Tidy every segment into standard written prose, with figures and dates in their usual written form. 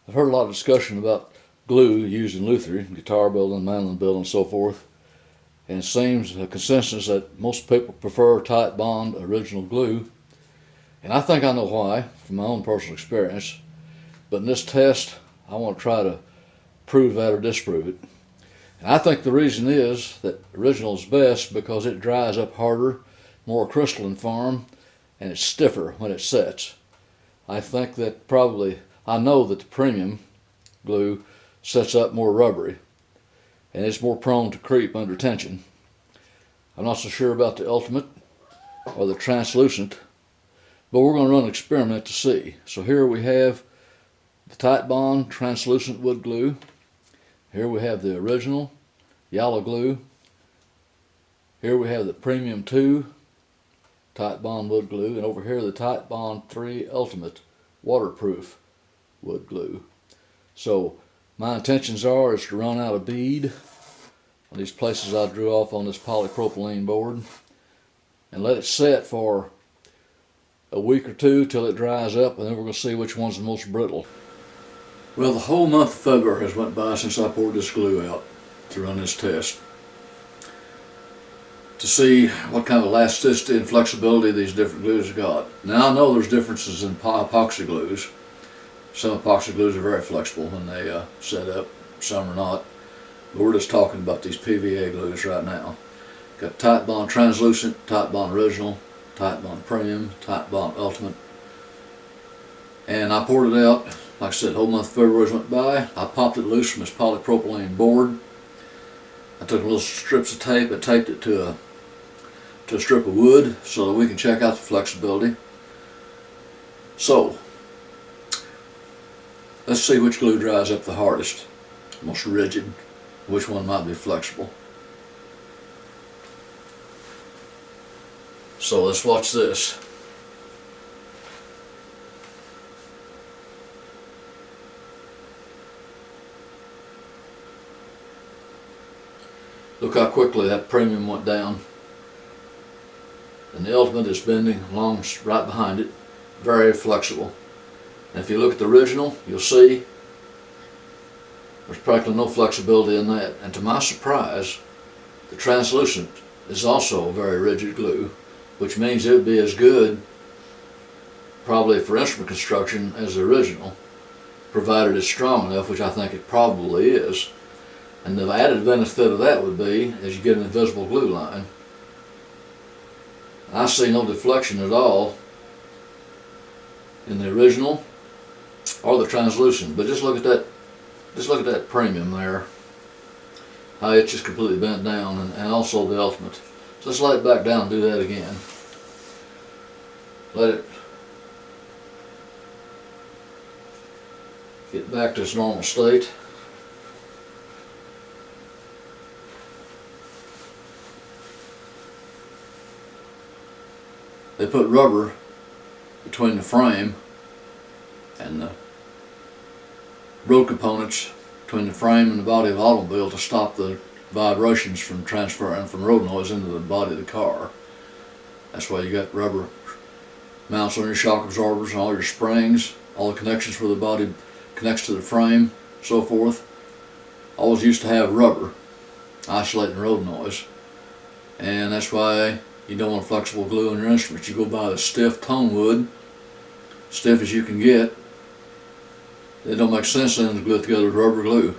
I've heard a lot of discussion about glue used in Luther, guitar building, mandolin building, and so forth. And it seems a consensus that most people prefer Titebond original glue. And I think I know why, from my own personal experience. But in this test, I want to try to prove that or disprove it. And I think the reason is that original is best because it dries up harder, more crystalline form, and it's stiffer when it sets. I think that I know that the premium glue sets up more rubbery and it's more prone to creep under tension. I'm not so sure about the ultimate or the translucent, but we're going to run an experiment to see. So here we have the Titebond translucent wood glue. Here we have the original yellow glue. Here we have the premium 2 Titebond wood glue, and over here the Titebond 3 ultimate waterproof wood glue. So my intentions is to run out a bead on these places I drew off on this polypropylene board and let it set for a week or two till it dries up, and then we're going to see which one's the most brittle. Well, the whole month of February has went by since I poured this glue out to run this test to see what kind of elasticity and flexibility these different glues have got. Now I know there's differences in epoxy glues. Some epoxy glues are very flexible when they set up, some are not. But we're just talking about these PVA glues right now. Got Titebond translucent, Titebond original, Titebond premium, Titebond ultimate. And I poured it out. Like I said, the whole month of February went by. I popped it loose from this polypropylene board. I took little strips of tape and taped it to a strip of wood so that we can check out the flexibility. So, let's see which glue dries up the hardest, most rigid, which one might be flexible. So let's watch this. Look how quickly that premium went down. And the ultimate is bending along right behind it. Very flexible. And if you look at the original, you'll see there's practically no flexibility in that. And to my surprise, the translucent is also a very rigid glue, which means it would be as good probably for instrument construction as the original, provided it's strong enough, which I think it probably is. And the added benefit of that would be is you get an invisible glue line. I see no deflection at all in the original or the translucent, but just look at that premium there, how it's just completely bent down, and also the ultimate. So let's let it back down and do that again. Let it get back to its normal state. They put rubber between the frame and the road components, between the frame and the body of the automobile, to stop the vibrations from transferring from road noise into the body of the car. That's why you got rubber mounts on your shock absorbers and all your springs, all the connections where the body connects to the frame, so forth. Always used to have rubber isolating road noise, and that's why you don't want flexible glue on your instruments. You go buy the stiff tone wood, stiff as you can get. It don't make sense then to glue it together with rubber glue.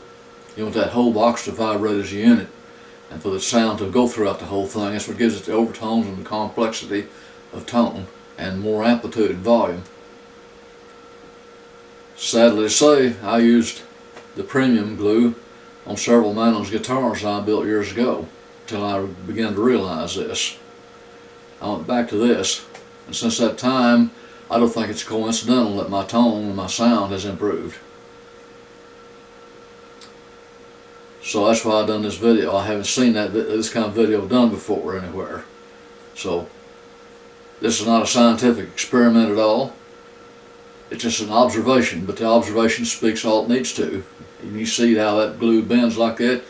You want that whole box to vibrate as a unit, and for the sound to go throughout the whole thing. That's what gives it the overtones and the complexity of tone, and more amplitude and volume. Sadly to say, I used the premium glue on several Mandolin guitars I built years ago, until I began to realize this. I went back to this, and since that time, I don't think it's coincidental that my tone and my sound has improved. So that's why I've done this video. I haven't seen this kind of video done before anywhere. So this is not a scientific experiment at all. It's just an observation, but the observation speaks all it needs to. And you see how that glue bends like that.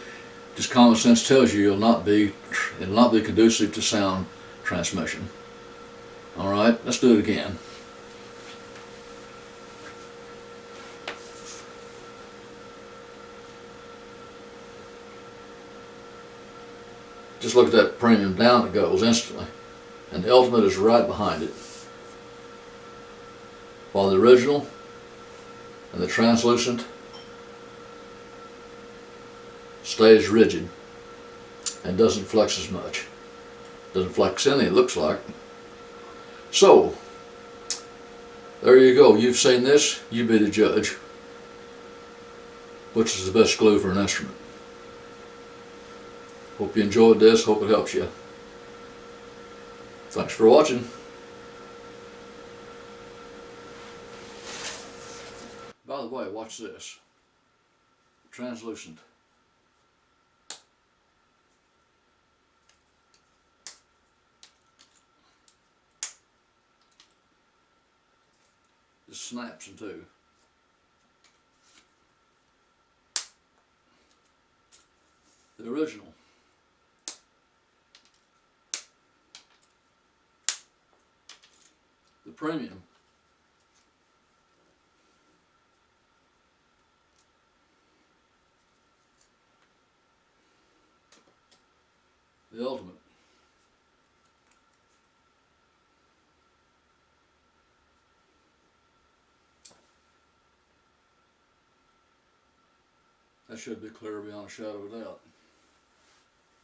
Just common sense tells you it'll not be conducive to sound transmission. Alright, let's do it again. Just look at that premium, down it goes instantly. And the Ultimate is right behind it. While the original and the translucent stays rigid and doesn't flex as much. Doesn't flex any, it looks like. So, there you go. You've seen this, you be the judge. Which is the best glue for an instrument? Hope you enjoyed this, hope it helps you. Thanks for watching. By the way, watch this. Translucent. Just snaps in two. The original. The premium. The Ultimate. That should be clear beyond a shadow of a doubt.